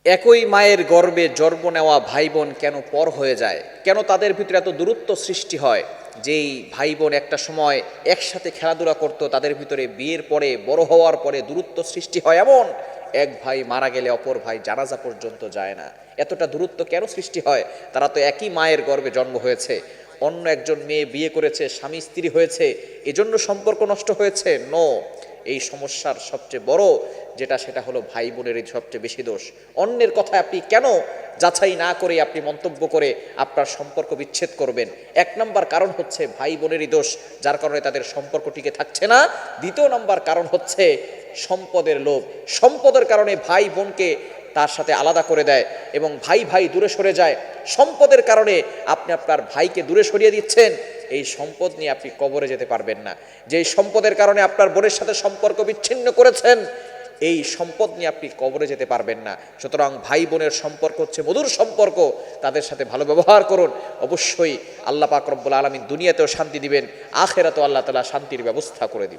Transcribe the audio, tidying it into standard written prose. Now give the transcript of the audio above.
একই মায়ের গর্ভে জন্ম নেওয়া ভাই বোন কেন পর হয়ে যায়, কেন তাদের ভিতরে এত দূরত্ব সৃষ্টি হয়? যেই ভাই বোন একটা সময় একসাথে খেলাধুলা করতো, তাদের ভিতরে বিয়ের পরে বড় হওয়ার পরে দূরত্ব সৃষ্টি হয়। এমন এক ভাই মারা গেলে অপর ভাই জানাজা পর্যন্ত যায় না। এতটা দূরত্ব কেন সৃষ্টি হয়? তারা তো একই মায়ের গর্ভে জন্ম হয়েছে। অন্য একজন মেয়ে বিয়ে করেছে, স্বামী স্ত্রী হয়েছে, এজন্য সম্পর্ক নষ্ট হয়েছে? নো। এই সমস্যার সবচেয়ে বড় যেটা, সেটা হলো ভাই বোনের এই সবচেয়ে বেশি দোষ। অন্যের কথায় আপনি কেন যাচাই না করে আপনি মন্তব্য করে আপনার সম্পর্ক বিচ্ছেদ করবেন? এক নম্বর কারণ হচ্ছে ভাই বোনেরই দোষ, যার কারণে তাদের সম্পর্ক টিকে থাকছে না। দ্বিতীয় নম্বর কারণ হচ্ছে সম্পদের লোভ। সম্পদের কারণে ভাই বোনকে তার সাথে আলাদা করে দেয় এবং ভাই ভাই দূরে সরে যায়। সম্পদের কারণে আপনি আপনার ভাইকে দূরে সরিয়ে দিচ্ছেন। এই সম্পদ নিয়ে আপনি কবরে যেতে পারবেন না। যেই সম্পদের কারণে আপনার বোনের সাথে সম্পর্ক বিচ্ছিন্ন করেছেন, এই সম্পদ নিয়ে আপনি কবরে যেতে পারবেন না। সুতরাং ভাই বোনের সম্পর্ক হচ্ছে মধুর সম্পর্ক, তাদের সাথে ভালো ব্যবহার করুন। অবশ্যই আল্লাহ পাক রব্বুল আলামিন দুনিয়াতেও শান্তি দিবেন, আখিরাতেও আল্লাহ তাআলা শান্তির ব্যবস্থা করে দিবেন।